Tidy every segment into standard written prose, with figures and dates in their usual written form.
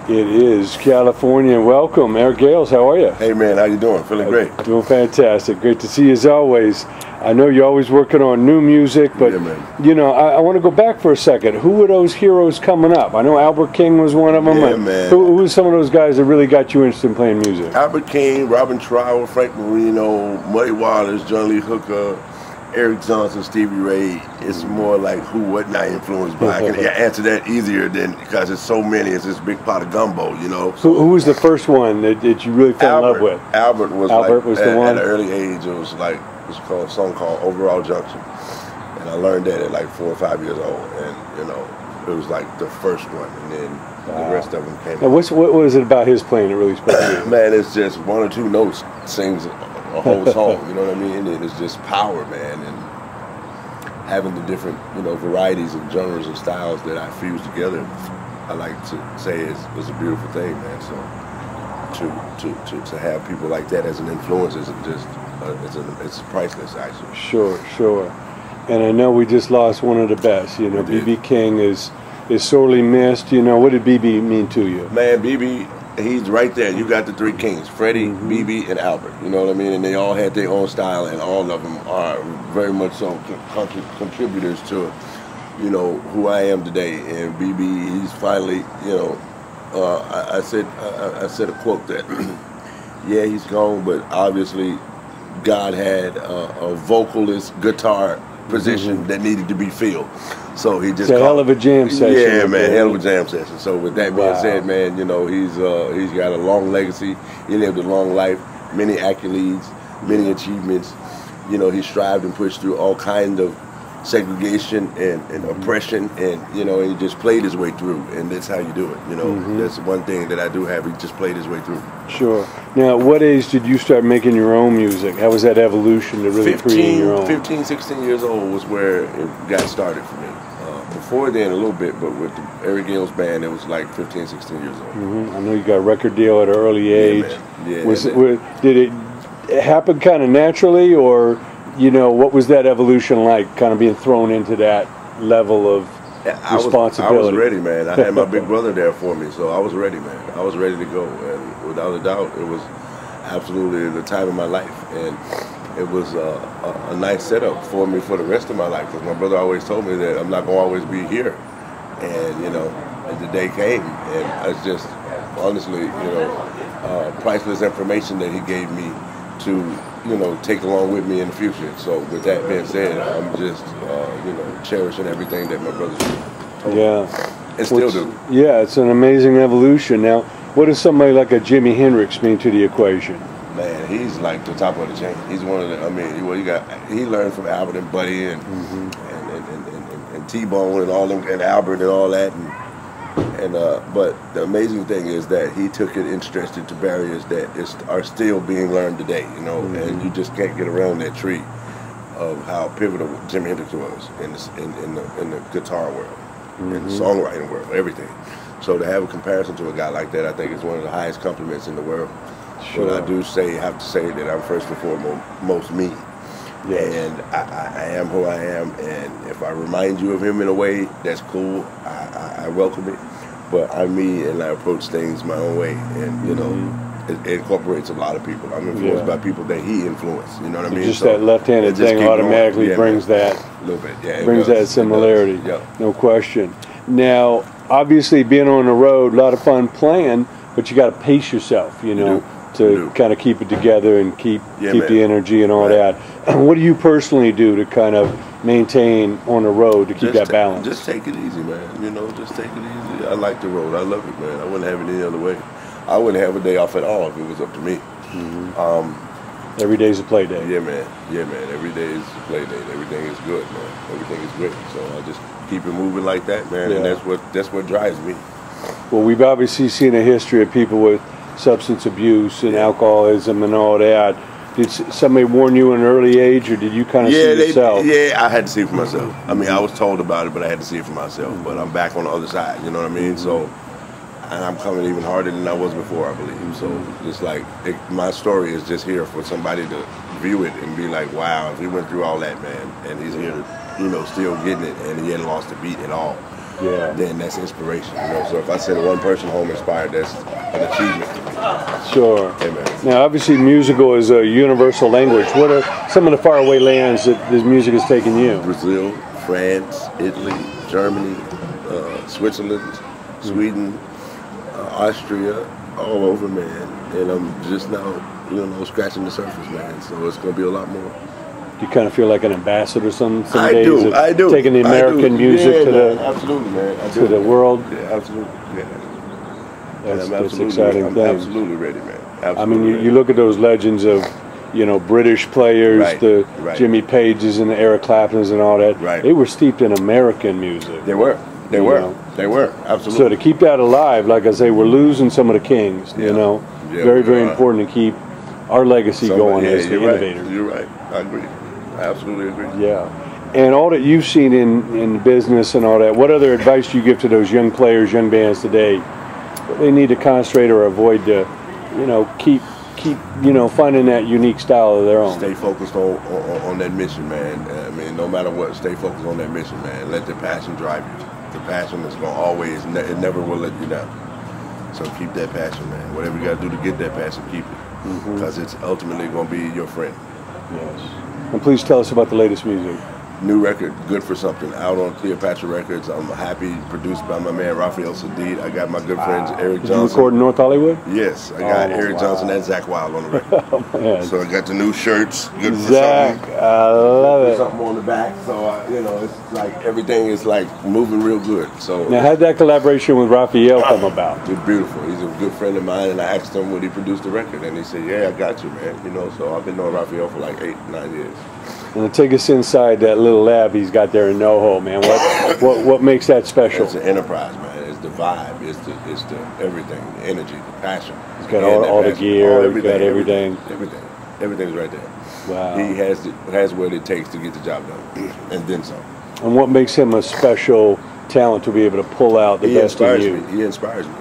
It is California. Welcome, Eric Gales. How are you? Hey man, how you doing? Feeling great. Doing fantastic. Great to see you as always. I know you're always working on new music, but you know, I want to go back for a second. Who were those heroes coming up? I know Albert King was one of them. Yeah, man. Who were some of those guys that really got you interested in playing music? Albert King, Robin Trower, Frank Marino, Muddy Waters, John Lee Hooker, Eric Johnson, Stevie Ray. It's more like who wasn't I influenced by. I can answer that easier than because it's so many. It's this big pot of gumbo, you know. So who was the first one that you really fell in love with? Albert was the one? At an early age. It was like a song called Overall Junction, and I learned that at like 4 or 5 years old, and you know it was like the first one, and then the rest of them came. Now, what was it about his playing that really spoke to you? Man, it's just one or two notes sings a whole song, you know what I mean? And it's just power, man, and having the different, you know, varieties and genres and styles that I fuse together, I like to say is a beautiful thing, man. So to have people like that as an influence isn't just it's priceless, actually. Sure. And I know we just lost one of the best. You know, B.B. King is sorely missed. You know, what did B.B. mean to you? Man, B.B. he's right there. You got the three kings, Freddie, B.B., and Albert. You know what I mean? And they all had their own style, and all of them are very much so contributors to, you know, who I am today. And B.B., he's finally, you know, I said a quote that, yeah, he's gone, but obviously God had a vocalist guitar position that needed to be filled. So he just it's a hell of a jam session. Yeah, man, hell of a jam session. So with that being said, man, you know, he's got a long legacy. He lived a long life, many accolades, many achievements. You know, he strived and pushed through all kinds of segregation and oppression, and you know, he just played his way through, and that's how you do it. You know, that's one thing that I do have. He just played his way through. Sure. Now, what age did you start making your own music? How was that evolution to really create your own? 15, 16 years old was where it got started for me. Before then, a little bit, but with the Eric Gales band, it was like 15, 16 years old. I know you got a record deal at an early age. Yeah, man. Did it happen kind of naturally, or you know, what was that evolution like, kind of being thrown into that level of responsibility? I was ready, man. I had my big brother there for me, so I was ready, man. I was ready to go, and without a doubt, it was absolutely the time of my life, and it was a nice setup for me for the rest of my life, because my brother always told me that I'm not going to always be here, and you know, the day came, and it's just, honestly, you know, priceless information that he gave me to, you know, take along with me in the future. So with that being said, I'm just, you know, cherishing everything that my brothers told me. And still do. Yeah, it's an amazing evolution. Now, what does somebody like a Jimi Hendrix mean to the equation? Man, he's like the top of the chain. He's one of the, I mean, well, he learned from Albert and Buddy and T-Bone and all them, and Albert and all that, but the amazing thing is that he took it and stretched it to barriers that are still being learned today, you know, and you just can't get around that tree of how pivotal Jimi Hendrix was in the guitar world, in the songwriting world, everything. So to have a comparison to a guy like that, I think is one of the highest compliments in the world. Sure. But I do have to say that I'm first and foremost me. Yes. And I am who I am, and if I remind you of him in a way, that's cool. I welcome it, but I'm me, and I approach things my own way, and you know, it incorporates a lot of people. I'm influenced by people that he influenced. You know what I mean? Just that left-handed thing automatically brings that a little bit. Yeah, brings that similarity. No question. Now, obviously, being on the road, a lot of fun playing, but you got to pace yourself. You know. To kind of keep it together and keep the energy and all that. What do you personally do to kind of maintain on the road to keep that balance? Just take it easy, man. You know, just take it easy. I like the road. I love it, man. I wouldn't have it any other way. I wouldn't have a day off at all if it was up to me. Every day's a play day. Yeah, man. Every day is a play day. Everything is good, man. Everything is great. So I just keep it moving like that, man. And that's what drives me. Well, we've obviously seen a history of people with substance abuse and alcoholism and all that. Did somebody warn you at an early age, or did you kind of see it yourself? Yeah, I had to see it for myself. I mean, I was told about it, but I had to see it for myself. But I'm back on the other side, you know what I mean? So, and I'm coming even harder than I was before, I believe. So, it's like, my story is just here for somebody to view it and be like, wow, if he went through all that, man, and he's here, you know, still getting it, and he hadn't lost a beat at all. then that's inspiration. You know, so if I send one person home inspired, that's an achievement for me. Sure. Yeah, man. Now, obviously, musical is a universal language. What are some of the faraway lands that this music has taken you? Brazil, France, Italy, Germany, Switzerland, Sweden, Austria, all over, man. And I'm just now, you know, scratching the surface, man. So it's going to be a lot more. Do you kind of feel like an ambassador some days? I do. Taking the American music to the absolutely, man. to the world. Yeah, absolutely. Yeah. That's exciting thing. I'm absolutely ready, man. Absolutely I mean, ready. you look at those legends of, you know, British players, the Jimmy Pages and the Eric Claptons and all that. Right. They were steeped in American music. They were. They were. They were. Absolutely. So to keep that alive, like I say, we're losing some of the kings. You know, very, very important to keep our legacy going as the innovators. Right. You're right. I agree. I absolutely agree. Yeah. And all that you've seen in business and all that, what other advice do you give to those young players, young bands today? They need to concentrate or avoid to, you know, keep you know, finding that unique style of their own. Stay focused on that mission, man. I mean, no matter what, stay focused on that mission, man. Let the passion drive you. The passion is going to always, it never will let you down. So keep that passion, man. Whatever you got to do to get that passion, keep it. Because it's ultimately going to be your friend. Yes. And please tell us about the latest music. New record, Good for Something, out on Cleopatra Records. I'm happy, produced by my man Raphael Sadid. I got my good friends Eric Johnson. Did you record in North Hollywood? Yes, I got Eric Johnson and Zach Wild on the record. Oh, man. So I got the new shirts, Good for Zach, Something. I love it. Something on the back, so you know, it's like everything is like moving real good. So now, how'd that collaboration with Raphael come about? It's beautiful. He's a good friend of mine, and I asked him would he produce the record, and he said, "Yeah, I got you, man." You know, so I've been knowing Raphael for like 8, 9 years. And take us inside that little lab he's got there in NoHo, man. What makes that special? It's an enterprise, man. It's the vibe. It's the everything, the energy, the passion. He's got all the gear. He's got everything. Everything's right there. Wow. He has what it takes to get the job done, and then some. And what makes him a special talent to be able to pull out the best in you? He inspires me.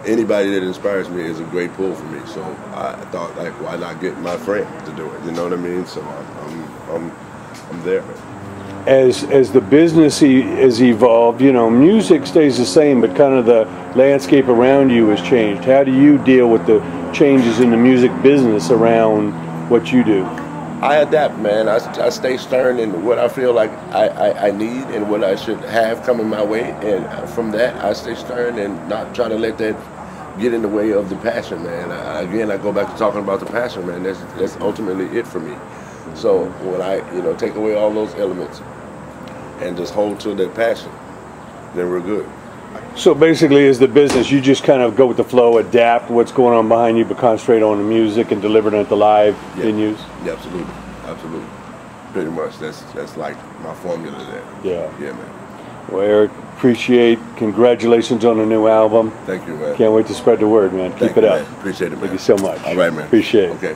Anybody that inspires me is a great pull for me. So I thought, like, why not get my friend to do it? You know what I mean? So I'm there. As the business has evolved, you know, music stays the same, but kind of the landscape around you has changed. How do you deal with the changes in the music business around what you do? I adapt, man. I stay stern in what I feel like I need and what I should have coming my way. And from that, I stay stern and not try to let that get in the way of the passion, man. Again, I go back to talking about the passion, man. That's ultimately it for me. So when I, you know, take away all those elements and just hold to that passion, then we're good. So basically, as the business, you just kind of go with the flow, adapt what's going on behind you, but concentrate on the music and delivering it at the live venues? Yeah, absolutely. Absolutely. Pretty much. That's like my formula there. Yeah. Yeah, man. Well, Eric, congratulations on the new album. Thank you, man. Can't wait to spread the word, man. Keep it up. Man. Appreciate it, man. Thank you so much. All right, man. Appreciate it. Okay.